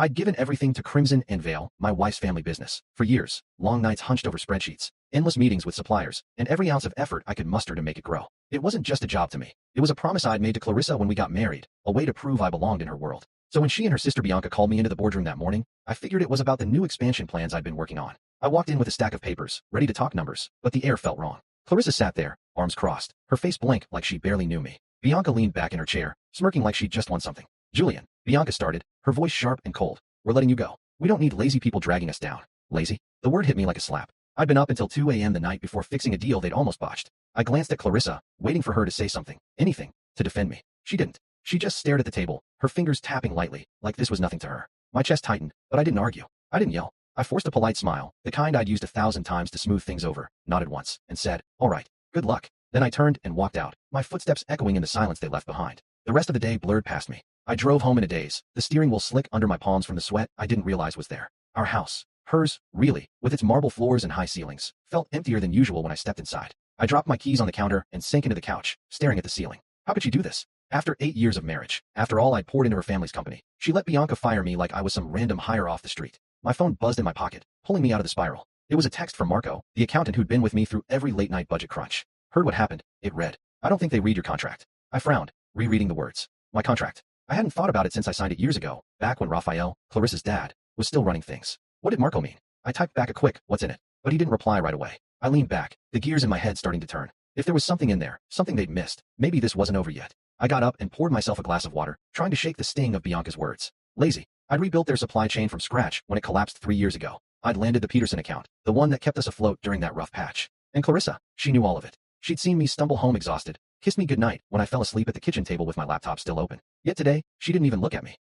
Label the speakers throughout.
Speaker 1: I'd given everything to Crimson and Veil, my wife's family business, for years, long nights hunched over spreadsheets, endless meetings with suppliers, and every ounce of effort I could muster to make it grow. It wasn't just a job to me. It was a promise I'd made to Clarissa when we got married, a way to prove I belonged in her world. So when she and her sister Bianca called me into the boardroom that morning, I figured it was about the new expansion plans I'd been working on. I walked in with a stack of papers, ready to talk numbers, but the air felt wrong. Clarissa sat there, arms crossed, her face blank like she barely knew me. Bianca leaned back in her chair, smirking like she'd just won something. Julian, Bianca started, her voice sharp and cold. We're letting you go. We don't need lazy people dragging us down. Lazy? The word hit me like a slap. I'd been up until 2 a.m. the night before fixing a deal they'd almost botched. I glanced at Clarissa, waiting for her to say something, anything, to defend me. She didn't. She just stared at the table, her fingers tapping lightly, like this was nothing to her. My chest tightened, but I didn't argue. I didn't yell. I forced a polite smile, the kind I'd used 1,000 times to smooth things over, nodded once, and said, all right, good luck. Then I turned and walked out, my footsteps echoing in the silence they left behind. The rest of the day blurred past me. I drove home in a daze, the steering wheel slick under my palms from the sweat I didn't realize was there. Our house, hers, really, with its marble floors and high ceilings, felt emptier than usual when I stepped inside. I dropped my keys on the counter and sank into the couch, staring at the ceiling. How could she do this? After 8 years of marriage, after all I'd poured into her family's company, she let Bianca fire me like I was some random hire off the street. My phone buzzed in my pocket, pulling me out of the spiral. It was a text from Marco, the accountant who'd been with me through every late-night budget crunch. Heard what happened. It read, I don't think they read your contract. I frowned, rereading the words. My contract. I hadn't thought about it since I signed it years ago, back when Raphael, Clarissa's dad, was still running things. What did Marco mean? I typed back a quick, what's in it? But he didn't reply right away. I leaned back, the gears in my head starting to turn. If there was something in there, something they'd missed, maybe this wasn't over yet. I got up and poured myself a glass of water, trying to shake the sting of Bianca's words. Lazy. I'd rebuilt their supply chain from scratch when it collapsed 3 years ago. I'd landed the Peterson account, the one that kept us afloat during that rough patch. And Clarissa, she knew all of it. She'd seen me stumble home exhausted, kissed me goodnight when I fell asleep at the kitchen table with my laptop still open. Yet today, she didn't even look at me.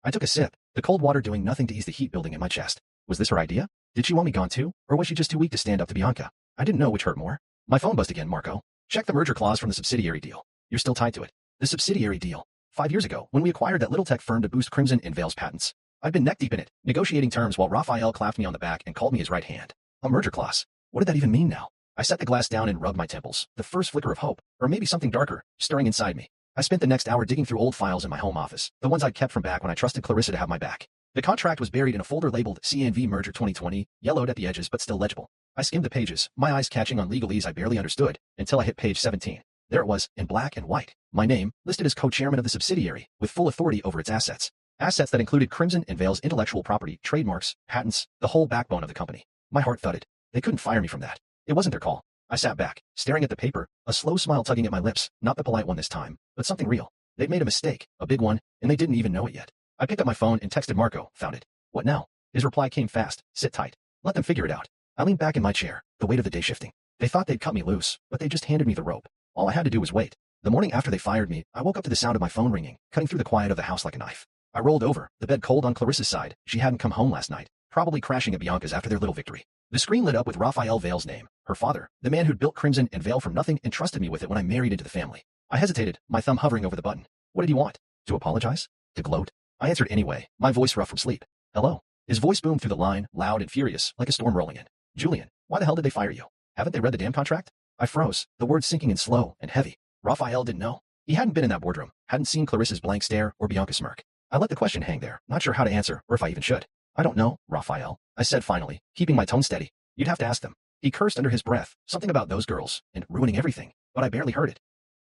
Speaker 1: I took a sip, the cold water doing nothing to ease the heat building in my chest. Was this her idea? Did she want me gone too? Or was she just too weak to stand up to Bianca? I didn't know which hurt more. My phone buzzed again, Marco. Check the merger clause from the subsidiary deal. You're still tied to it. The subsidiary deal. 5 years ago, when we acquired that little tech firm to boost Crimson and Veil's patents. I'd been neck deep in it, negotiating terms while Raphael clapped me on the back and called me his right hand. A merger clause. What did that even mean now? I set the glass down and rubbed my temples, the first flicker of hope, or maybe something darker, stirring inside me. I spent the next hour digging through old files in my home office, the ones I'd kept from back when I trusted Clarissa to have my back. The contract was buried in a folder labeled CNV Merger 2020, yellowed at the edges but still legible. I skimmed the pages, my eyes catching on legalese I barely understood, until I hit page 17. There it was, in black and white. My name, listed as co-chairman of the subsidiary, with full authority over its assets. Assets that included Crimson and Veil's intellectual property, trademarks, patents, the whole backbone of the company. My heart thudded. They couldn't fire me from that. It wasn't their call. I sat back, staring at the paper, a slow smile tugging at my lips, not the polite one this time, but something real. They'd made a mistake, a big one, and they didn't even know it yet. I picked up my phone and texted Marco, found it. What now? His reply came fast, sit tight. Let them figure it out. I leaned back in my chair, the weight of the day shifting. They thought they'd cut me loose, but they just handed me the rope. All I had to do was wait. The morning after they fired me, I woke up to the sound of my phone ringing, cutting through the quiet of the house like a knife. I rolled over, the bed cold on Clarissa's side. She hadn't come home last night, probably crashing at Bianca's after their little victory. The screen lit up with Raphael Veil's name, her father, the man who'd built Crimson and Veil from nothing and trusted me with it when I married into the family. I hesitated, my thumb hovering over the button. What did he want? To apologize? To gloat? I answered anyway, my voice rough from sleep. Hello. His voice boomed through the line, loud and furious, like a storm rolling in. Julian, why the hell did they fire you? Haven't they read the damn contract? I froze, the words sinking in slow and heavy. Raphael didn't know. He hadn't been in that boardroom, hadn't seen Clarissa's blank stare or Bianca's smirk. I let the question hang there, not sure how to answer or if I even should. I don't know, Raphael, I said finally, keeping my tone steady. You'd have to ask them. He cursed under his breath, something about those girls, and ruining everything, but I barely heard it.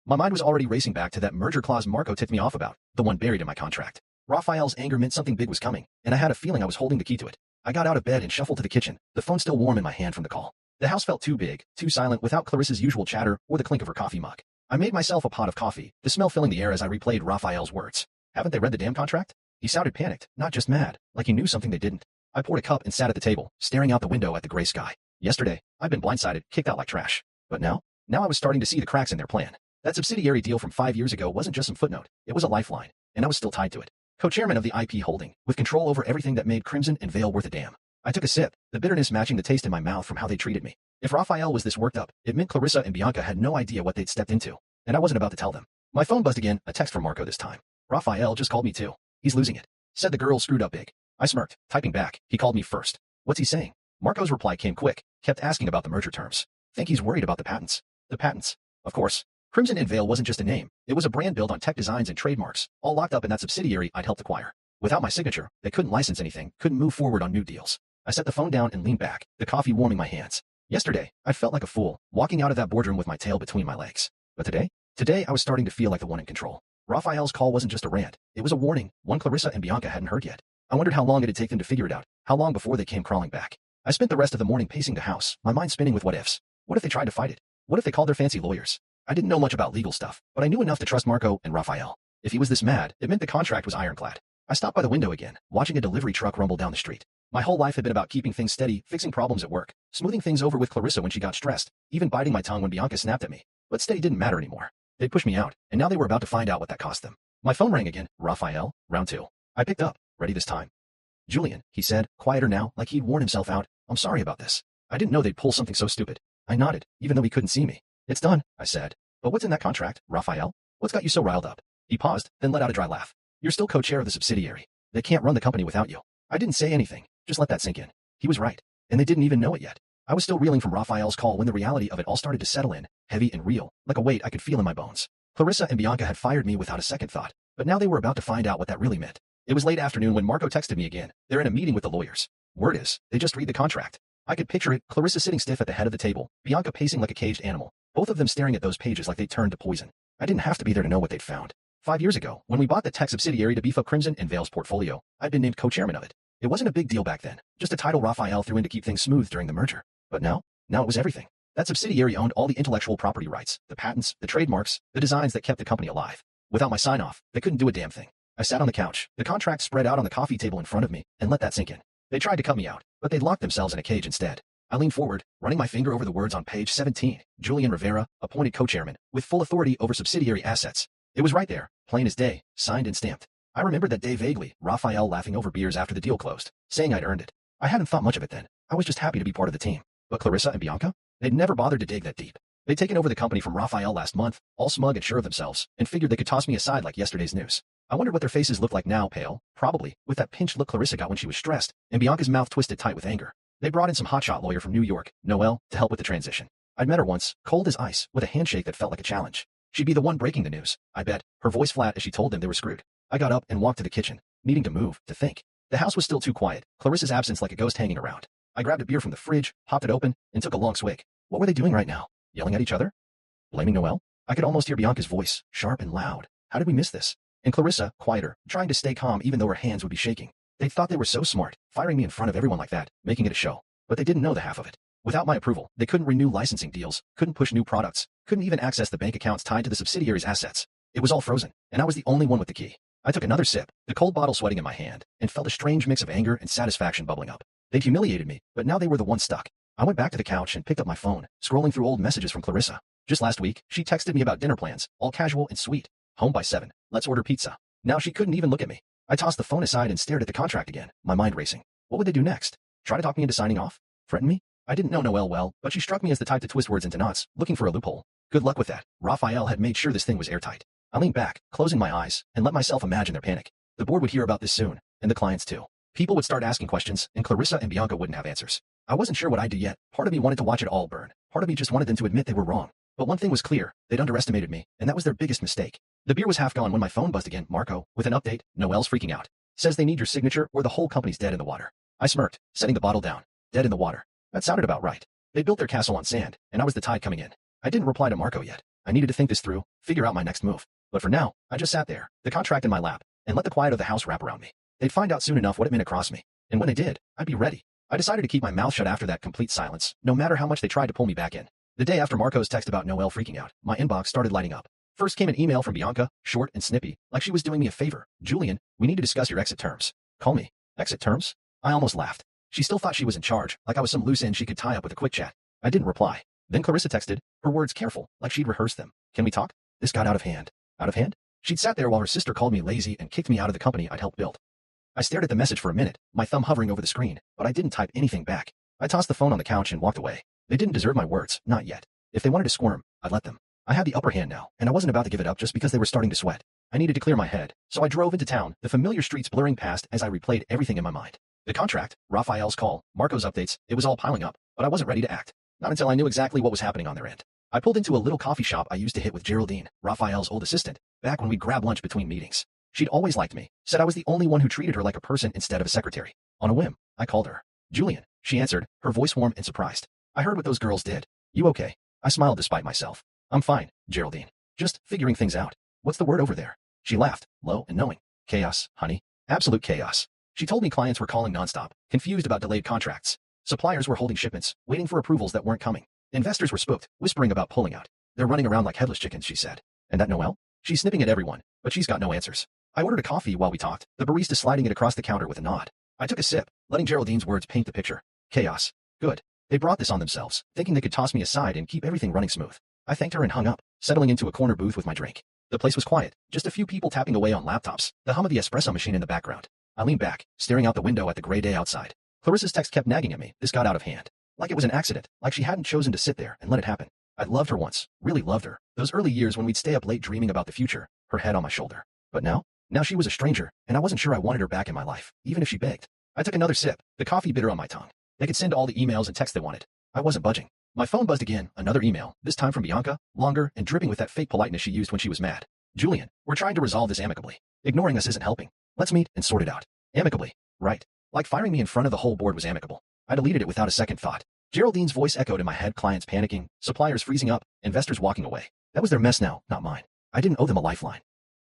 Speaker 1: My mind was already racing back to that merger clause Marco tipped me off about, the one buried in my contract. Raphael's anger meant something big was coming, and I had a feeling I was holding the key to it. I got out of bed and shuffled to the kitchen, the phone still warm in my hand from the call. The house felt too big, too silent without Clarissa's usual chatter or the clink of her coffee mug. I made myself a pot of coffee, the smell filling the air as I replayed Raphael's words. Haven't they read the damn contract? He sounded panicked, not just mad, like he knew something they didn't. I poured a cup and sat at the table, staring out the window at the gray sky. Yesterday, I'd been blindsided, kicked out like trash. But now I was starting to see the cracks in their plan. That subsidiary deal from 5 years ago wasn't just some footnote, it was a lifeline, and I was still tied to it. Co-chairman of the IP holding, with control over everything that made Crimson and Veil worth a damn. I took a sip, the bitterness matching the taste in my mouth from how they treated me. If Raphael was this worked up, it meant Clarissa and Bianca had no idea what they'd stepped into, and I wasn't about to tell them. My phone buzzed again, a text from Marco this time. Raphael just called me too. He's losing it. Said the girl screwed up big. I smirked, typing back. He called me first. What's he saying? Marco's reply came quick, kept asking about the merger terms. Think he's worried about the patents. The patents. Of course. Crimson and Veil wasn't just a name. It was a brand built on tech designs and trademarks, all locked up in that subsidiary I'd helped acquire. Without my signature, they couldn't license anything, couldn't move forward on new deals. I set the phone down and leaned back, the coffee warming my hands. Yesterday, I felt like a fool, walking out of that boardroom with my tail between my legs. But today I was starting to feel like the one in control. Raphael's call wasn't just a rant. It was a warning, one Clarissa and Bianca hadn't heard yet. I wondered how long it'd take them to figure it out, how long before they came crawling back. I spent the rest of the morning pacing the house, my mind spinning with what ifs. What if they tried to fight it? What if they called their fancy lawyers? I didn't know much about legal stuff, but I knew enough to trust Marco and Raphael. If he was this mad, it meant the contract was ironclad. I stopped by the window again, watching a delivery truck rumble down the street. My whole life had been about keeping things steady, fixing problems at work, smoothing things over with Clarissa when she got stressed, even biting my tongue when Bianca snapped at me. But steady didn't matter anymore. They'd pushed me out, and now they were about to find out what that cost them. My phone rang again. Raphael, round 2. I picked up, ready this time. Julian, he said, quieter now, like he'd worn himself out. I'm sorry about this. I didn't know they'd pull something so stupid. I nodded, even though he couldn't see me. It's done, I said. But what's in that contract, Raphael? What's got you so riled up? He paused, then let out a dry laugh. You're still co-chair of the subsidiary. They can't run the company without you. I didn't say anything, just let that sink in. He was right, and they didn't even know it yet. I was still reeling from Raphael's call when the reality of it all started to settle in, heavy and real, like a weight I could feel in my bones. Clarissa and Bianca had fired me without a second thought, but now they were about to find out what that really meant. It was late afternoon when Marco texted me again. They're in a meeting with the lawyers. Word is, they just read the contract. I could picture it, Clarissa sitting stiff at the head of the table, Bianca pacing like a caged animal, both of them staring at those pages like they'd turned to poison. I didn't have to be there to know what they'd found. 5 years ago, when we bought the tech subsidiary to beef up Crimson and Vale's portfolio, I'd been named co-chairman of it. It wasn't a big deal back then, just a title Raphael threw in to keep things smooth during the merger. But now it was everything. That subsidiary owned all the intellectual property rights, the patents, the trademarks, the designs that kept the company alive. Without my sign-off, they couldn't do a damn thing. I sat on the couch, the contract spread out on the coffee table in front of me, and let that sink in. They tried to cut me out, but they'd locked themselves in a cage instead. I leaned forward, running my finger over the words on page 17. Julian Rivera, appointed co-chairman, with full authority over subsidiary assets. It was right there, plain as day, signed and stamped. I remembered that day vaguely, Raphael laughing over beers after the deal closed, saying I'd earned it. I hadn't thought much of it then. I was just happy to be part of the team. But Clarissa and Bianca? They'd never bothered to dig that deep. They'd taken over the company from Raphael last month, all smug and sure of themselves, and figured they could toss me aside like yesterday's news. I wondered what their faces looked like now, pale, probably, with that pinched look Clarissa got when she was stressed, and Bianca's mouth twisted tight with anger. They brought in some hotshot lawyer from New York, Noelle, to help with the transition. I'd met her once, cold as ice, with a handshake that felt like a challenge. She'd be the one breaking the news, I bet, her voice flat as she told them they were screwed. I got up and walked to the kitchen, needing to move, to think. The house was still too quiet, Clarissa's absence like a ghost hanging around. I grabbed a beer from the fridge, popped it open, and took a long swig. What were they doing right now? Yelling at each other? Blaming Noelle? I could almost hear Bianca's voice, sharp and loud. How did we miss this? And Clarissa, quieter, trying to stay calm even though her hands would be shaking. They thought they were so smart, firing me in front of everyone like that, making it a show. But they didn't know the half of it. Without my approval, they couldn't renew licensing deals, couldn't push new products, couldn't even access the bank accounts tied to the subsidiary's assets. It was all frozen, and I was the only one with the key. I took another sip, the cold bottle sweating in my hand, and felt a strange mix of anger and satisfaction bubbling up. They'd humiliated me, but now they were the ones stuck. I went back to the couch and picked up my phone, scrolling through old messages from Clarissa. Just last week, she texted me about dinner plans, all casual and sweet. Home by 7. Let's order pizza. Now she couldn't even look at me. I tossed the phone aside and stared at the contract again, my mind racing. What would they do next? Try to talk me into signing off? Threaten me? I didn't know Noelle well, but she struck me as the type to twist words into knots, looking for a loophole. Good luck with that. Raphael had made sure this thing was airtight. I leaned back, closing my eyes, and let myself imagine their panic. The board would hear about this soon, and the clients too. People would start asking questions, and Clarissa and Bianca wouldn't have answers. I wasn't sure what I'd do yet. Part of me wanted to watch it all burn. Part of me just wanted them to admit they were wrong. But one thing was clear, they'd underestimated me, and that was their biggest mistake. The beer was half gone when my phone buzzed again. Marco, with an update. Noelle's freaking out. Says they need your signature or the whole company's dead in the water. I smirked, setting the bottle down. Dead in the water. That sounded about right. They built their castle on sand, and I was the tide coming in. I didn't reply to Marco yet. I needed to think this through, figure out my next move. But for now, I just sat there, the contract in my lap, and let the quiet of the house wrap around me. They'd find out soon enough what it meant across me. And when they did, I'd be ready. I decided to keep my mouth shut after that complete silence, no matter how much they tried to pull me back in. The day after Marco's text about Noelle freaking out, my inbox started lighting up. First came an email from Bianca, short and snippy, like she was doing me a favor. Julian, we need to discuss your exit terms. Call me. Exit terms? I almost laughed. She still thought she was in charge, like I was some loose end she could tie up with a quick chat. I didn't reply. Then Clarissa texted, her words careful, like she'd rehearsed them. Can we talk? This got out of hand. Out of hand? She'd sat there while her sister called me lazy and kicked me out of the company I'd helped build. I stared at the message for a minute, my thumb hovering over the screen, but I didn't type anything back. I tossed the phone on the couch and walked away. They didn't deserve my words, not yet. If they wanted to squirm, I'd let them. I had the upper hand now, and I wasn't about to give it up just because they were starting to sweat. I needed to clear my head, so I drove into town, the familiar streets blurring past as I replayed everything in my mind. The contract, Raphael's call, Marco's updates, it was all piling up, but I wasn't ready to act. Not until I knew exactly what was happening on their end. I pulled into a little coffee shop I used to hit with Geraldine, Raphael's old assistant, back when we'd grab lunch between meetings. She'd always liked me, said I was the only one who treated her like a person instead of a secretary. On a whim, I called her. Julian, she answered, her voice warm and surprised. I heard what those girls did. You okay? I smiled despite myself. I'm fine, Geraldine. Just figuring things out. What's the word over there? She laughed, low and knowing. Chaos, honey. Absolute chaos. She told me clients were calling nonstop, confused about delayed contracts. Suppliers were holding shipments, waiting for approvals that weren't coming. Investors were spooked, whispering about pulling out. They're running around like headless chickens, she said. And that Noelle? She's snipping at everyone, but she's got no answers. I ordered a coffee while we talked, the barista sliding it across the counter with a nod. I took a sip, letting Geraldine's words paint the picture. Chaos. Good. They brought this on themselves, thinking they could toss me aside and keep everything running smooth. I thanked her and hung up, settling into a corner booth with my drink. The place was quiet, just a few people tapping away on laptops, the hum of the espresso machine in the background. I leaned back, staring out the window at the gray day outside. Clarissa's text kept nagging at me. This got out of hand. Like it was an accident, like she hadn't chosen to sit there and let it happen. I'd loved her once, really loved her. Those early years when we'd stay up late dreaming about the future, her head on my shoulder. But now she was a stranger, and I wasn't sure I wanted her back in my life, even if she begged. I took another sip, the coffee bitter on my tongue. They could send all the emails and texts they wanted. I wasn't budging. My phone buzzed again, another email, this time from Bianca, longer and dripping with that fake politeness she used when she was mad. Julian, we're trying to resolve this amicably. Ignoring us isn't helping. Let's meet and sort it out. Amicably. Right. Like firing me in front of the whole board was amicable. I deleted it without a second thought. Geraldine's voice echoed in my head, clients panicking, suppliers freezing up, investors walking away. That was their mess now, not mine. I didn't owe them a lifeline.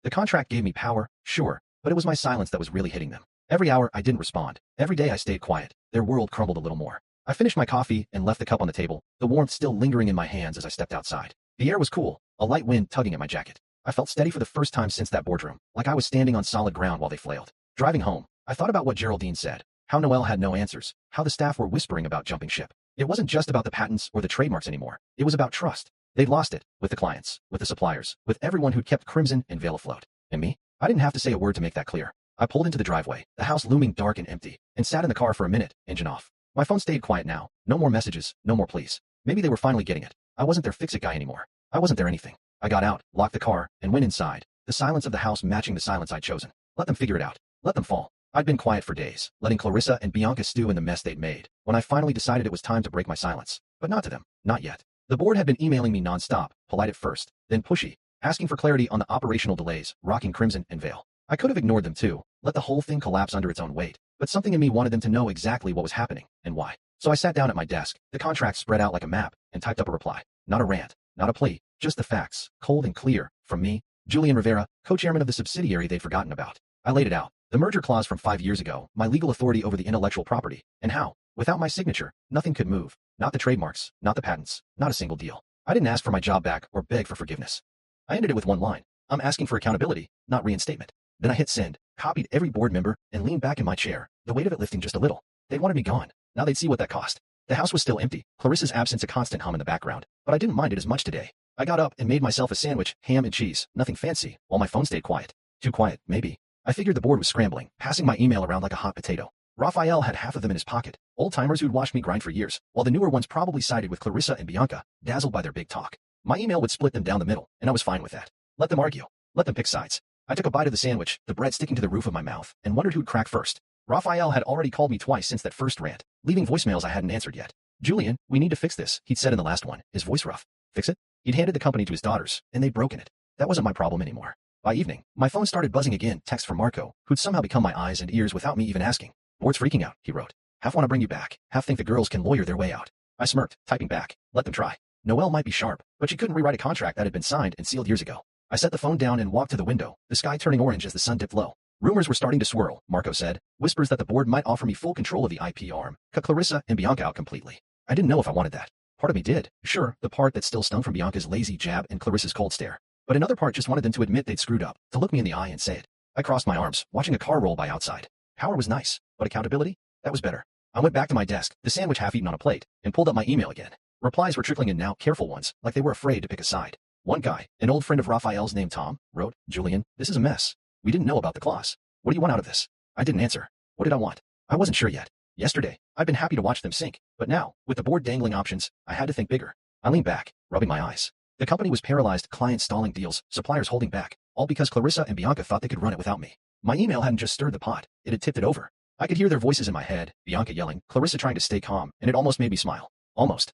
Speaker 1: The contract gave me power, sure, but it was my silence that was really hitting them. Every hour I didn't respond. Every day I stayed quiet. Their world crumbled a little more. I finished my coffee and left the cup on the table, the warmth still lingering in my hands as I stepped outside. The air was cool, a light wind tugging at my jacket. I felt steady for the first time since that boardroom, like I was standing on solid ground while they flailed. Driving home, I thought about what Geraldine said, how Noelle had no answers, how the staff were whispering about jumping ship. It wasn't just about the patents or the trademarks anymore. It was about trust. They'd lost it, with the clients, with the suppliers, with everyone who'd kept Crimson and Veil afloat. And me? I didn't have to say a word to make that clear. I pulled into the driveway, the house looming dark and empty, and sat in the car for a minute, engine off. My phone stayed quiet now. No more messages, no more pleas. Maybe they were finally getting it. I wasn't their fix-it guy anymore. I wasn't their anything. I got out, locked the car, and went inside, the silence of the house matching the silence I'd chosen. Let them figure it out. Let them fall. I'd been quiet for days, letting Clarissa and Bianca stew in the mess they'd made, when I finally decided it was time to break my silence. But not to them. Not yet. The board had been emailing me nonstop, polite at first, then pushy, asking for clarity on the operational delays, rocking Crimson and Veil. I could have ignored them too, let the whole thing collapse under its own weight, but something in me wanted them to know exactly what was happening, and why. So I sat down at my desk, the contract spread out like a map, and typed up a reply. Not a rant, not a plea, just the facts, cold and clear, from me, Julian Rivera, co-chairman of the subsidiary they'd forgotten about. I laid it out. The merger clause from 5 years ago, my legal authority over the intellectual property, and how, without my signature, nothing could move. Not the trademarks, not the patents, not a single deal. I didn't ask for my job back or beg for forgiveness. I ended it with one line. I'm asking for accountability, not reinstatement. Then I hit send, copied every board member, and leaned back in my chair, the weight of it lifting just a little. They wanted me gone. Now they'd see what that cost. The house was still empty, Clarissa's absence a constant hum in the background, but I didn't mind it as much today. I got up and made myself a sandwich, ham and cheese, nothing fancy, while my phone stayed quiet. Too quiet, maybe. I figured the board was scrambling, passing my email around like a hot potato. Raphael had half of them in his pocket, old-timers who'd watched me grind for years, while the newer ones probably sided with Clarissa and Bianca, dazzled by their big talk. My email would split them down the middle, and I was fine with that. Let them argue. Let them pick sides. I took a bite of the sandwich, the bread sticking to the roof of my mouth, and wondered who'd crack first. Raphael had already called me twice since that first rant, leaving voicemails I hadn't answered yet. Julian, we need to fix this, he'd said in the last one, his voice rough. Fix it? He'd handed the company to his daughters, and they'd broken it. That wasn't my problem anymore. By evening, my phone started buzzing again, text from Marco, who'd somehow become my eyes and ears without me even asking. Board's freaking out, he wrote. Half want to bring you back, half think the girls can lawyer their way out. I smirked, typing back. Let them try. Noelle might be sharp, but she couldn't rewrite a contract that had been signed and sealed years ago. I set the phone down and walked to the window, the sky turning orange as the sun dipped low. Rumors were starting to swirl, Marco said. Whispers that the board might offer me full control of the IP arm, cut Clarissa and Bianca out completely. I didn't know if I wanted that. Part of me did. Sure, the part that still stung from Bianca's lazy jab and Clarissa's cold stare. But another part just wanted them to admit they'd screwed up, to look me in the eye and say it. I crossed my arms, watching a car roll by outside. Power was nice, but accountability? That was better. I went back to my desk, the sandwich half-eaten on a plate, and pulled up my email again. Replies were trickling in now, careful ones, like they were afraid to pick a side. One guy, an old friend of Raphael's named Tom, wrote, Julian, this is a mess. We didn't know about the clause. What do you want out of this? I didn't answer. What did I want? I wasn't sure yet. Yesterday, I'd been happy to watch them sink, but now, with the board dangling options, I had to think bigger. I leaned back, rubbing my eyes. The company was paralyzed, clients stalling deals, suppliers holding back, all because Clarissa and Bianca thought they could run it without me. My email hadn't just stirred the pot, it had tipped it over. I could hear their voices in my head, Bianca yelling, Clarissa trying to stay calm, and it almost made me smile. Almost.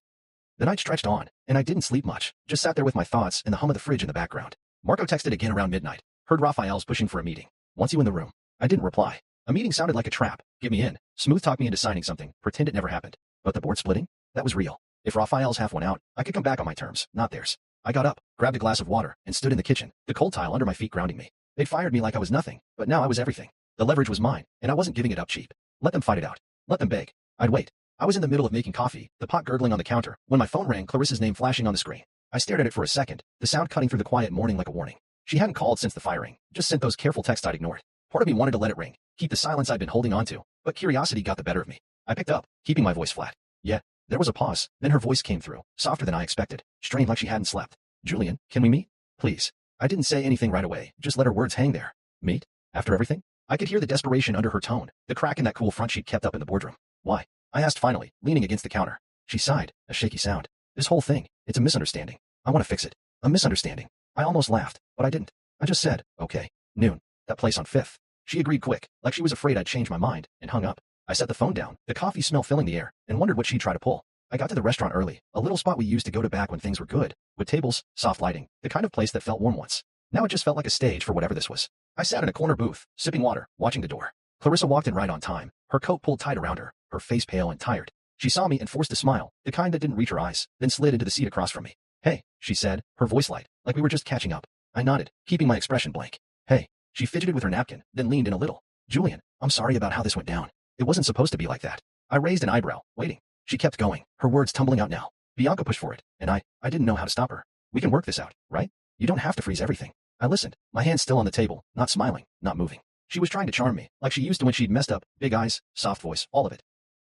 Speaker 1: The night stretched on, and I didn't sleep much, just sat there with my thoughts and the hum of the fridge in the background. Marco texted again around midnight. Heard Raphael's pushing for a meeting. "Wants you in the room." I didn't reply. A meeting sounded like a trap. Get me in. Smooth talk me into signing something. Pretend it never happened. But the board splitting? That was real. If Raphael's half won out, I could come back on my terms, not theirs. I got up, grabbed a glass of water, and stood in the kitchen, the cold tile under my feet grounding me. They'd fired me like I was nothing, but now I was everything. The leverage was mine, and I wasn't giving it up cheap. Let them fight it out. Let them beg. I'd wait. I was in the middle of making coffee, the pot gurgling on the counter, when my phone rang, Clarissa's name flashing on the screen. I stared at it for a second, the sound cutting through the quiet morning like a warning. She hadn't called since the firing, just sent those careful texts I'd ignored. Part of me wanted to let it ring, keep the silence I'd been holding on to, but curiosity got the better of me. I picked up, keeping my voice flat. Yeah. There was a pause, then her voice came through, softer than I expected, strained like she hadn't slept. "Julian, can we meet? Please." I didn't say anything right away, just let her words hang there. Meet? After everything? I could hear the desperation under her tone, the crack in that cool front she'd kept up in the boardroom. "Why?" I asked finally, leaning against the counter. She sighed, a shaky sound. "This whole thing, it's a misunderstanding. I want to fix it. A misunderstanding." I almost laughed, but I didn't. I just said, "Okay. Noon. That place on 5th. She agreed quick, like she was afraid I'd change my mind, and hung up. I set the phone down, the coffee smell filling the air, and wondered what she'd try to pull. I got to the restaurant early, a little spot we used to go to back when things were good, with tables, soft lighting, the kind of place that felt warm once. Now it just felt like a stage for whatever this was. I sat in a corner booth, sipping water, watching the door. Clarissa walked in right on time, her coat pulled tight around her, her face pale and tired. She saw me and forced a smile, the kind that didn't reach her eyes, then slid into the seat across from me. "Hey," she said, her voice light, like we were just catching up. I nodded, keeping my expression blank. "Hey." She fidgeted with her napkin, then leaned in a little. "Julian, I'm sorry about how this went down. It wasn't supposed to be like that." I raised an eyebrow, waiting. She kept going, her words tumbling out now. "Bianca pushed for it, and I didn't know how to stop her. We can work this out, right? You don't have to freeze everything." I listened, my hands still on the table, not smiling, not moving. She was trying to charm me, like she used to when she'd messed up, big eyes, soft voice, all of it.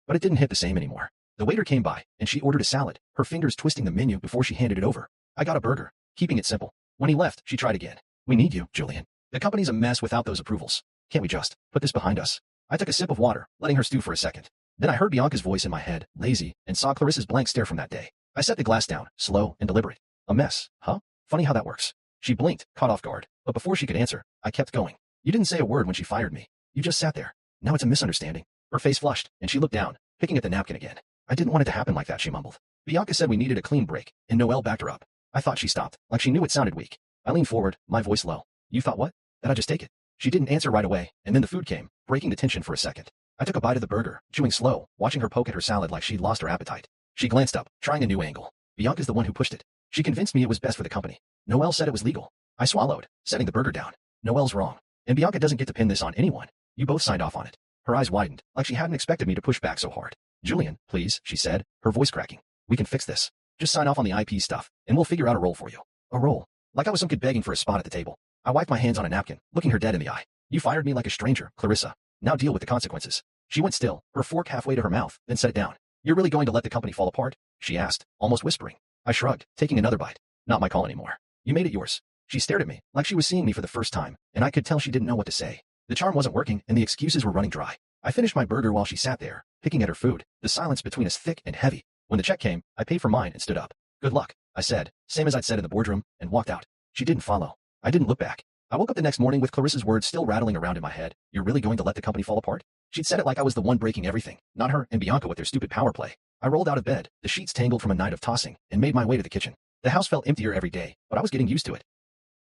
Speaker 1: But it didn't hit the same anymore. The waiter came by, and she ordered a salad, her fingers twisting the menu before she handed it over. I got a burger, keeping it simple. When he left, she tried again. "We need you, Julian. The company's a mess without those approvals. Can't we just put this behind us?" I took a sip of water, letting her stew for a second. Then I heard Bianca's voice in my head, lazy, and saw Clarissa's blank stare from that day. I set the glass down, slow and deliberate. "A mess, huh? Funny how that works." She blinked, caught off guard, but before she could answer, I kept going. "You didn't say a word when she fired me. You just sat there. Now it's a misunderstanding." Her face flushed, and she looked down, picking at the napkin again. "I didn't want it to happen like that," she mumbled. "Bianca said we needed a clean break, and Noelle backed her up." I thought she stopped, like she knew it sounded weak. I leaned forward, my voice low. "You thought what? That I'd just take it?" She didn't answer right away, and then the food came, breaking the tension for a second. I took a bite of the burger, chewing slow, watching her poke at her salad like she'd lost her appetite. She glanced up, trying a new angle. "Bianca's the one who pushed it. She convinced me it was best for the company. Noelle said it was legal." I swallowed, setting the burger down. "Noelle's wrong. And Bianca doesn't get to pin this on anyone. You both signed off on it." Her eyes widened, like she hadn't expected me to push back so hard. "Julian, please," she said, her voice cracking. "We can fix this. Just sign off on the IP stuff, and we'll figure out a role for you." A role? Like I was some kid begging for a spot at the table. I wiped my hands on a napkin, looking her dead in the eye. "You fired me like a stranger, Clarissa. Now deal with the consequences." She went still, her fork halfway to her mouth, then set it down. "You're really going to let the company fall apart?" she asked, almost whispering. I shrugged, taking another bite. "Not my call anymore. You made it yours." She stared at me, like she was seeing me for the first time, and I could tell she didn't know what to say. The charm wasn't working, and the excuses were running dry. I finished my burger while she sat there, picking at her food, the silence between us thick and heavy. When the check came, I paid for mine and stood up. "Good luck," I said, same as I'd said in the boardroom, and walked out. She didn't follow. I didn't look back. I woke up the next morning with Clarissa's words still rattling around in my head. "You're really going to let the company fall apart?" She'd said it like I was the one breaking everything, not her and Bianca with their stupid power play. I rolled out of bed, the sheets tangled from a night of tossing, and made my way to the kitchen. The house felt emptier every day, but I was getting used to it.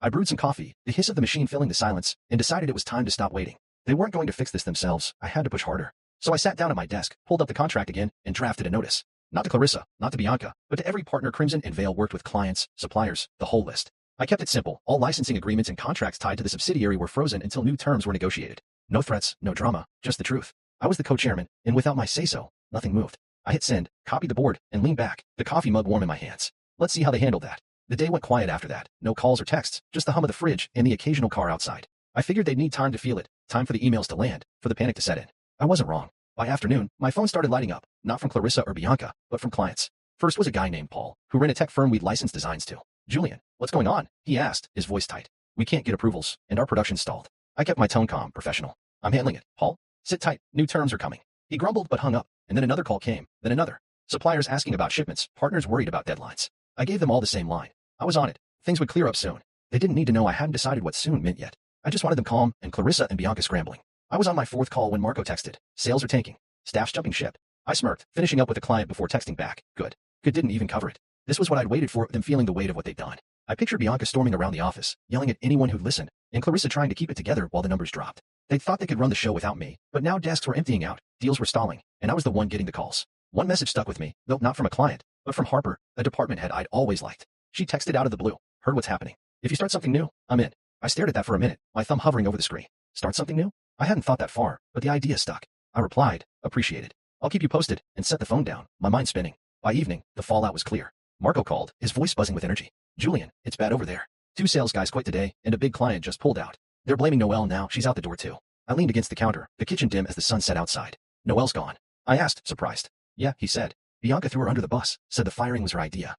Speaker 1: I brewed some coffee, the hiss of the machine filling the silence, and decided it was time to stop waiting. They weren't going to fix this themselves. I had to push harder. So I sat down at my desk, pulled up the contract again, and drafted a notice. Not to Clarissa, not to Bianca, but to every partner Crimson and Vale worked with, clients, suppliers, the whole list. I kept it simple. All licensing agreements and contracts tied to the subsidiary were frozen until new terms were negotiated. No threats, no drama, just the truth. I was the co-chairman, and without my say-so, nothing moved. I hit send, copied the board, and leaned back, the coffee mug warm in my hands. Let's see how they handled that. The day went quiet after that. No calls or texts, just the hum of the fridge and the occasional car outside. I figured they'd need time to feel it, time for the emails to land, for the panic to set in. I wasn't wrong. By afternoon, my phone started lighting up, not from Clarissa or Bianca, but from clients. First was a guy named Paul, who ran a tech firm we'd licensed designs to. "Julian, what's going on?" he asked, his voice tight. "We can't get approvals, and our production stalled." I kept my tone calm, professional. "I'm handling it, Paul. Sit tight, new terms are coming." He grumbled but hung up, and then another call came, then another. Suppliers asking about shipments, partners worried about deadlines. I gave them all the same line. I was on it. Things would clear up soon. They didn't need to know I hadn't decided what soon meant yet. I just wanted them calm, and Clarissa and Bianca scrambling. I was on my fourth call when Marco texted. "Sales are tanking. Staff's jumping ship." I smirked, finishing up with a client before texting back. Good. Good didn't even cover it. This was what I'd waited for, them feeling the weight of what they'd done. I pictured Bianca storming around the office, yelling at anyone who'd listen, and Clarissa trying to keep it together while the numbers dropped. They thought they could run the show without me, but now desks were emptying out, deals were stalling, and I was the one getting the calls. One message stuck with me, though not from a client, but from Harper, a department head I'd always liked. She texted out of the blue. Heard what's happening. If you start something new, I'm in. I stared at that for a minute, my thumb hovering over the screen. Start something new? I hadn't thought that far, but the idea stuck. I replied, appreciated. I'll keep you posted, and set the phone down, my mind spinning. By evening, the fallout was clear. Marco called, his voice buzzing with energy. Julian, it's bad over there. 2 sales guys quit today, and a big client just pulled out. They're blaming Noelle now, she's out the door too. I leaned against the counter, the kitchen dim as the sun set outside. Noelle's gone. I asked, surprised. Yeah, he said. Bianca threw her under the bus, said the firing was her idea.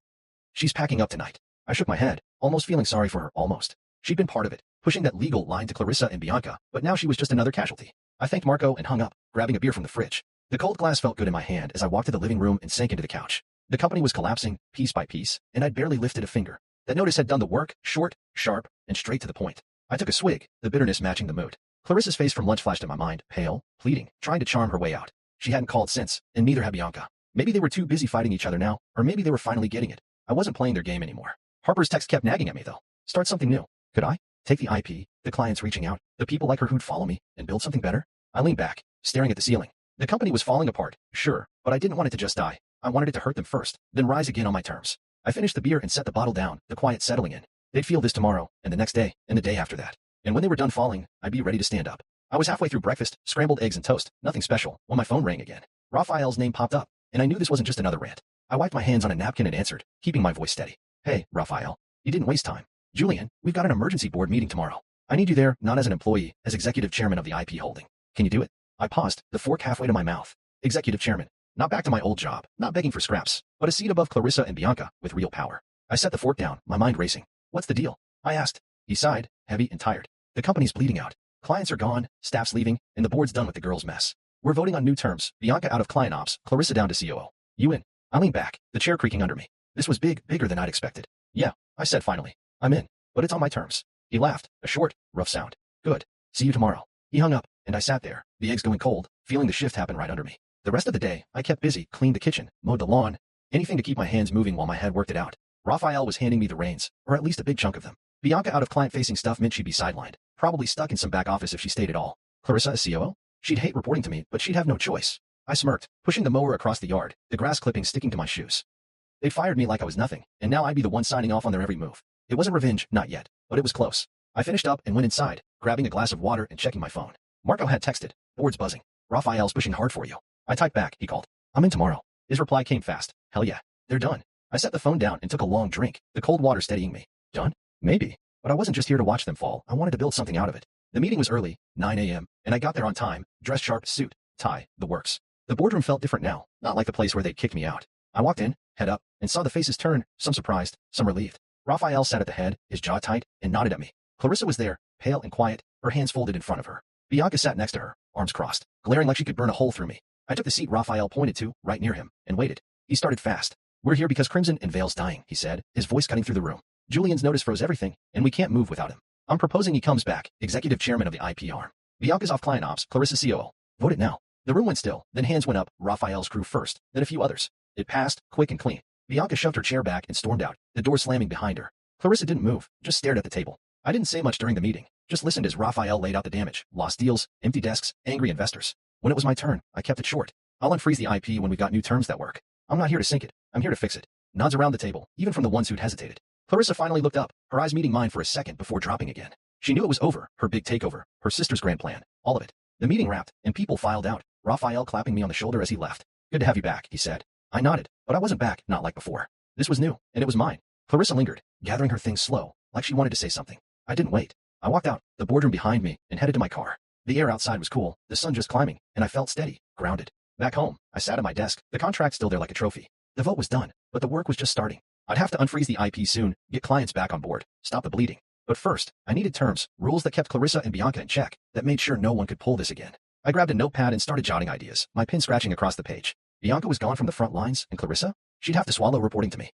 Speaker 1: She's packing up tonight. I shook my head, almost feeling sorry for her, almost. She'd been part of it, pushing that legal line to Clarissa and Bianca, but now she was just another casualty. I thanked Marco and hung up, grabbing a beer from the fridge. The cold glass felt good in my hand as I walked to the living room and sank into the couch. The company was collapsing, piece by piece, and I'd barely lifted a finger. That notice had done the work, short, sharp, and straight to the point. I took a swig, the bitterness matching the mood. Clarissa's face from lunch flashed in my mind, pale, pleading, trying to charm her way out. She hadn't called since, and neither had Bianca. Maybe they were too busy fighting each other now, or maybe they were finally getting it. I wasn't playing their game anymore. Harper's text kept nagging at me though. Start something new. Could I? Take the IP, the clients reaching out, the people like her who'd follow me, and build something better? I leaned back, staring at the ceiling. The company was falling apart, sure, but I didn't want it to just die. I wanted it to hurt them first, then rise again on my terms. I finished the beer and set the bottle down, the quiet settling in. They'd feel this tomorrow, and the next day, and the day after that. And when they were done falling, I'd be ready to stand up. I was halfway through breakfast, scrambled eggs and toast, nothing special, when my phone rang again. Raphael's name popped up, and I knew this wasn't just another rant. I wiped my hands on a napkin and answered, keeping my voice steady. Hey, Raphael. You didn't waste time. Julian, we've got an emergency board meeting tomorrow. I need you there, not as an employee, as executive chairman of the IP holding. Can you do it? I paused, the fork halfway to my mouth. Executive chairman. Not back to my old job, not begging for scraps, but a seat above Clarissa and Bianca, with real power. I set the fork down, my mind racing. What's the deal? I asked. He sighed, heavy and tired. The company's bleeding out. Clients are gone, staff's leaving, and the board's done with the girls' mess. We're voting on new terms, Bianca out of client ops, Clarissa down to COO. You in? I leaned back, the chair creaking under me. This was bigger than I'd expected. Yeah, I said finally. I'm in, but it's on my terms. He laughed, a short, rough sound. Good. See you tomorrow. He hung up, and I sat there, the eggs going cold, feeling the shift happen right under me. The rest of the day, I kept busy, cleaned the kitchen, mowed the lawn, anything to keep my hands moving while my head worked it out. Raphael was handing me the reins, or at least a big chunk of them. Bianca out of client-facing stuff meant she'd be sidelined, probably stuck in some back office if she stayed at all. Clarissa as COO? She'd hate reporting to me, but she'd have no choice. I smirked, pushing the mower across the yard, the grass clippings sticking to my shoes. They'd fired me like I was nothing, and now I'd be the one signing off on their every move. It wasn't revenge, not yet, but it was close. I finished up and went inside, grabbing a glass of water and checking my phone. Marco had texted, board's buzzing. Raphael's pushing hard for you. I typed back, he called. I'm in tomorrow. His reply came fast. Hell yeah. They're done. I set the phone down and took a long drink, the cold water steadying me. Done? Maybe. But I wasn't just here to watch them fall, I wanted to build something out of it. The meeting was early, 9 a.m., and I got there on time, dressed sharp, suit, tie, the works. The boardroom felt different now, not like the place where they'd kicked me out. I walked in, head up, and saw the faces turn, some surprised, some relieved. Raphael sat at the head, his jaw tight, and nodded at me. Clarissa was there, pale and quiet, her hands folded in front of her. Bianca sat next to her, arms crossed, glaring like she could burn a hole through me. I took the seat Raphael pointed to, right near him, and waited. He started fast. We're here because Crimson and Vale's dying, he said, his voice cutting through the room. Julian's notice froze everything, and we can't move without him. I'm proposing he comes back, executive chairman of the IP arm. Bianca's off client ops, Clarissa COO. Vote it now. The room went still, then hands went up, Raphael's crew first, then a few others. It passed, quick and clean. Bianca shoved her chair back and stormed out, the door slamming behind her. Clarissa didn't move, just stared at the table. I didn't say much during the meeting, just listened as Raphael laid out the damage, lost deals, empty desks, angry investors. When it was my turn, I kept it short. I'll unfreeze the IP when we got new terms that work. I'm not here to sink it, I'm here to fix it. Nods around the table, even from the ones who'd hesitated. Clarissa finally looked up, her eyes meeting mine for a second before dropping again. She knew it was over, her big takeover, her sister's grand plan, all of it. The meeting wrapped, and people filed out, Raphael clapping me on the shoulder as he left. Good to have you back, he said. I nodded, but I wasn't back, not like before. This was new, and it was mine. Clarissa lingered, gathering her things slow, like she wanted to say something. I didn't wait. I walked out, the boardroom behind me, and headed to my car. The air outside was cool, the sun just climbing, and I felt steady, grounded. Back home, I sat at my desk, the contract still there like a trophy. The vote was done, but the work was just starting. I'd have to unfreeze the IP soon, get clients back on board, stop the bleeding. But first, I needed terms, rules that kept Clarissa and Bianca in check, that made sure no one could pull this again. I grabbed a notepad and started jotting ideas, my pen scratching across the page. Bianca was gone from the front lines, and Clarissa? She'd have to swallow reporting to me.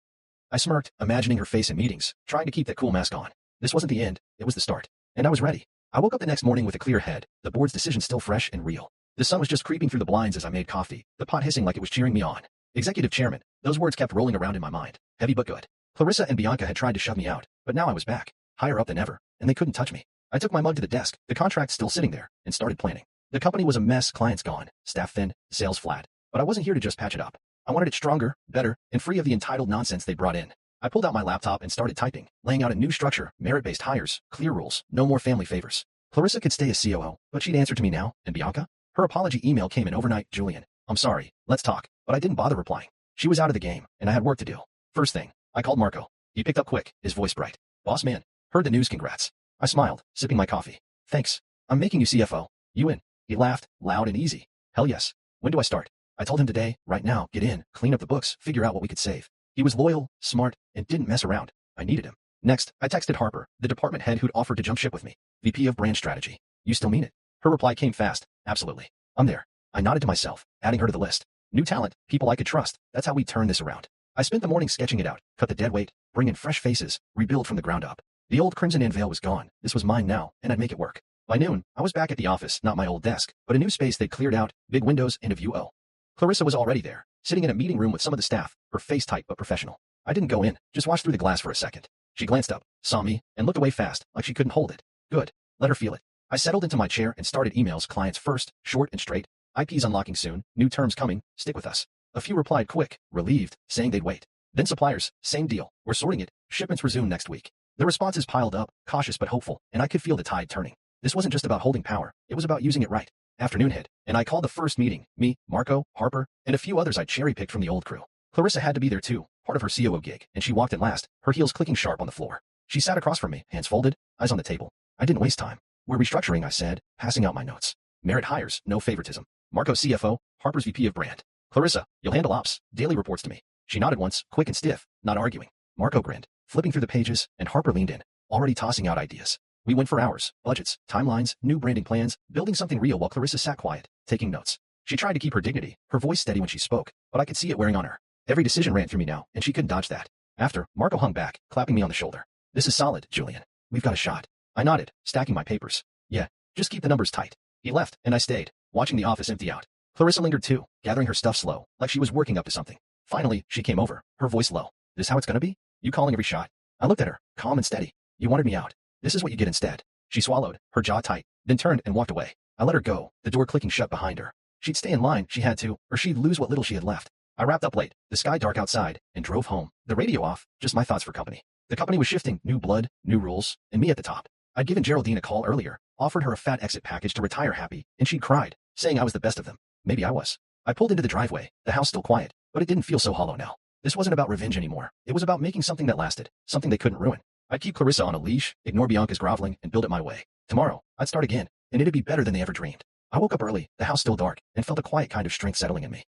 Speaker 1: I smirked, imagining her face in meetings, trying to keep that cool mask on. This wasn't the end, it was the start. And I was ready. I woke up the next morning with a clear head, the board's decision still fresh and real. The sun was just creeping through the blinds as I made coffee, the pot hissing like it was cheering me on. Executive chairman, those words kept rolling around in my mind, heavy but good. Clarissa and Bianca had tried to shove me out, But now I was back, higher up than ever, and they couldn't touch me. I took my mug to the desk, the contract still sitting there, and started planning. The company was a mess, clients gone, staff thin, sales flat. But I wasn't here to just patch it up. I wanted it stronger, better, and free of the entitled nonsense they brought in. I pulled out my laptop and started typing, laying out a new structure, merit-based hires, clear rules, no more family favors. Clarissa could stay as COO, but she'd answer to me now, and Bianca? Her apology email came in overnight. Julian, I'm sorry, let's talk, but I didn't bother replying. She was out of the game, and I had work to do. First thing, I called Marco. He picked up quick, his voice bright. Boss man, heard the news, congrats. I smiled, sipping my coffee. Thanks. I'm making you CFO. You in? He laughed, loud and easy. Hell yes. When do I start? I told him today, right now, get in, clean up the books, figure out what we could save. He was loyal, smart, and didn't mess around. I needed him. Next, I texted Harper, the department head who'd offered to jump ship with me. VP of brand strategy. You still mean it? Her reply came fast. Absolutely. I'm there. I nodded to myself, adding her to the list. New talent, people I could trust. That's how we turn this around. I spent the morning sketching it out, cut the dead weight, bring in fresh faces, rebuild from the ground up. The old crimson and veil was gone. This was mine now, and I'd make it work. By noon, I was back at the office, not my old desk, but a new space they'd cleared out, big windows and a view. Clarissa was already there, sitting in a meeting room with some of the staff, her face tight but professional. I didn't go in, just watched through the glass for a second. She glanced up, saw me, and looked away fast, like she couldn't hold it. Good. Let her feel it. I settled into my chair and started emails. Clients first, short and straight. IPs unlocking soon, new terms coming, stick with us. A few replied quick, relieved, saying they'd wait. Then suppliers, same deal, we're sorting it, shipments resume next week. The responses piled up, cautious but hopeful, and I could feel the tide turning. This wasn't just about holding power, it was about using it right. Afternoon hit, and I called the first meeting, me, Marco, Harper, and a few others I'd cherry-picked from the old crew. Clarissa had to be there too, part of her COO gig, and she walked in last, her heels clicking sharp on the floor. She sat across from me, hands folded, eyes on the table. I didn't waste time. We're restructuring, I said, passing out my notes. Merit hires, no favoritism. Marco CFO, Harper's VP of brand. Clarissa, you'll handle ops, daily reports to me. She nodded once, quick and stiff, not arguing. Marco grinned, flipping through the pages, and Harper leaned in, already tossing out ideas. We went for hours, budgets, timelines, new branding plans, building something real while Clarissa sat quiet, taking notes. She tried to keep her dignity, her voice steady when she spoke, but I could see it wearing on her. Every decision ran through me now, and she couldn't dodge that. After, Marco hung back, clapping me on the shoulder. This is solid, Julian. We've got a shot. I nodded, stacking my papers. Yeah, just keep the numbers tight. He left, and I stayed, watching the office empty out. Clarissa lingered too, gathering her stuff slow, like she was working up to something. Finally, she came over, her voice low. This how it's gonna be? You calling every shot? I looked at her, calm and steady. You wanted me out. This is what you get instead. She swallowed, her jaw tight, then turned and walked away. I let her go, the door clicking shut behind her. She'd stay in line, she had to, or she'd lose what little she had left. I wrapped up late, the sky dark outside, and drove home, the radio off, just my thoughts for company. The company was shifting, new blood, new rules, and me at the top. I'd given Geraldine a call earlier, offered her a fat exit package to retire happy, and she'd cried, saying I was the best of them. Maybe I was. I pulled into the driveway, the house still quiet, but it didn't feel so hollow now. This wasn't about revenge anymore. It was about making something that lasted, something they couldn't ruin. I'd keep Clarissa on a leash, ignore Bianca's groveling, and build it my way. Tomorrow, I'd start again, and it'd be better than they ever dreamed. I woke up early, the house still dark, and felt a quiet kind of strength settling in me.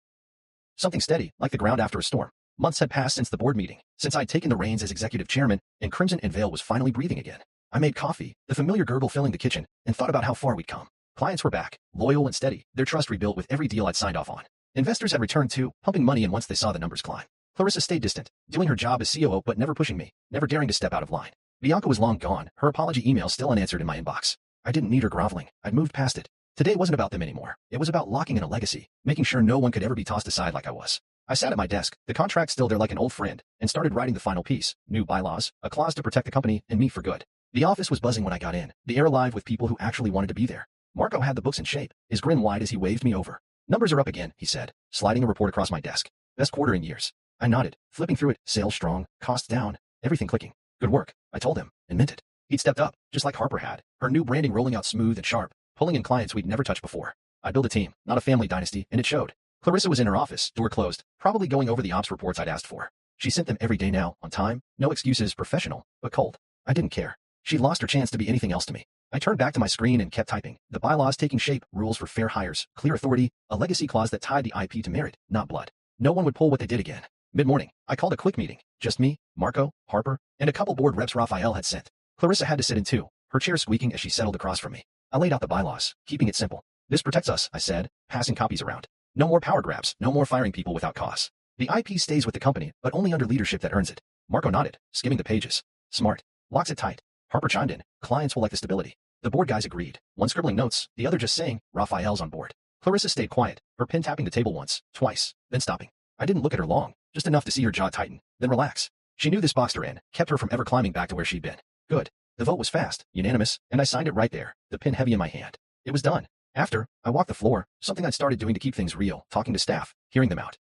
Speaker 1: Something steady, like the ground after a storm. Months had passed since the board meeting, since I'd taken the reins as executive chairman, and Crimson and Veil was finally breathing again. I made coffee, the familiar gurgle filling the kitchen, and thought about how far we'd come. Clients were back, loyal and steady, their trust rebuilt with every deal I'd signed off on. Investors had returned too, pumping money in once they saw the numbers climb. Clarissa stayed distant, doing her job as COO but never pushing me, never daring to step out of line. Bianca was long gone, her apology email still unanswered in my inbox. I didn't need her groveling, I'd moved past it. Today wasn't about them anymore. It was about locking in a legacy, making sure no one could ever be tossed aside like I was. I sat at my desk, the contract still there like an old friend, and started writing the final piece, new bylaws, a clause to protect the company and me for good. The office was buzzing when I got in, the air alive with people who actually wanted to be there. Marco had the books in shape, his grin wide as he waved me over. Numbers are up again, he said, sliding a report across my desk. Best quarter in years. I nodded, flipping through it, sales strong, costs down, everything clicking. Good work, I told him, and meant it. He'd stepped up, just like Harper had, her new branding rolling out smooth and sharp, pulling in clients we'd never touched before. I built a team, not a family dynasty, and it showed. Clarissa was in her office, door closed, probably going over the ops reports I'd asked for. She sent them every day now, on time, no excuses, professional, but cold. I didn't care. She'd lost her chance to be anything else to me. I turned back to my screen and kept typing, the bylaws taking shape, rules for fair hires, clear authority, a legacy clause that tied the IP to merit, not blood. No one would pull what they did again. Mid-morning, I called a quick meeting, just me, Marco, Harper, and a couple board reps Raphael had sent. Clarissa had to sit in too, her chair squeaking as she settled across from me. I laid out the bylaws, keeping it simple. This protects us, I said, passing copies around. No more power grabs, no more firing people without cause. The IP stays with the company, but only under leadership that earns it. Marco nodded, skimming the pages. Smart. Locks it tight. Harper chimed in. Clients will like the stability. The board guys agreed, one scribbling notes, the other just saying, Raphael's on board. Clarissa stayed quiet, her pen tapping the table once, twice, then stopping. I didn't look at her long, just enough to see her jaw tighten, then relax. She knew this boxed her in, kept her from ever climbing back to where she'd been. Good. The vote was fast, unanimous, and I signed it right there, the pen heavy in my hand. It was done. After, I walked the floor, something I'd started doing to keep things real, talking to staff, hearing them out.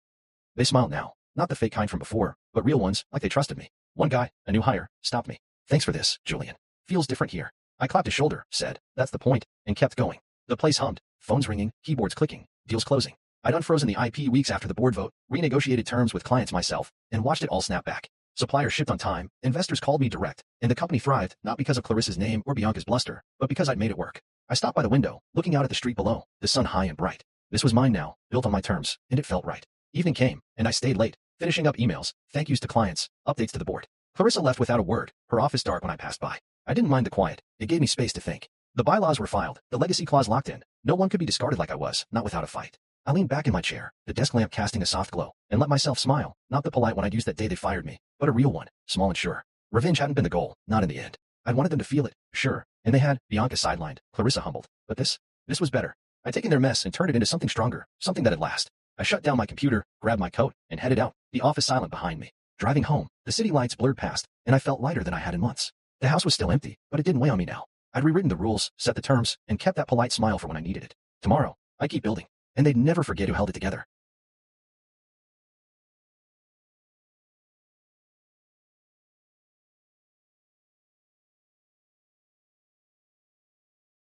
Speaker 1: They smiled now, not the fake kind from before, but real ones, like they trusted me. One guy, a new hire, stopped me. Thanks for this, Julian. Feels different here. I clapped his shoulder, said, that's the point, and kept going. The place hummed, phones ringing, keyboards clicking, deals closing. I'd unfrozen the IP weeks after the board vote, renegotiated terms with clients myself, and watched it all snap back. Suppliers shipped on time, investors called me direct, and the company thrived, not because of Clarissa's name or Bianca's bluster, but because I'd made it work. I stopped by the window, looking out at the street below, the sun high and bright. This was mine now, built on my terms, and it felt right. Evening came, and I stayed late, finishing up emails, thank yous to clients, updates to the board. Clarissa left without a word, her office dark when I passed by. I didn't mind the quiet, it gave me space to think. The bylaws were filed, the legacy clause locked in. No one could be discarded like I was, not without a fight. I leaned back in my chair, the desk lamp casting a soft glow, and let myself smile, not the polite one I'd used that day they fired me, but a real one, small and sure. Revenge hadn't been the goal, not in the end. I'd wanted them to feel it, sure, and they had, Bianca sidelined, Clarissa humbled. But this was better. I'd taken their mess and turned it into something stronger, something that'd last. I shut down my computer, grabbed my coat, and headed out, the office silent behind me. Driving home, the city lights blurred past, and I felt lighter than I had in months. The house was still empty, but it didn't weigh on me now. I'd rewritten the rules, set the terms, and kept that polite smile for when I needed it. Tomorrow, I'd keep building, and they'd never forget who held it together.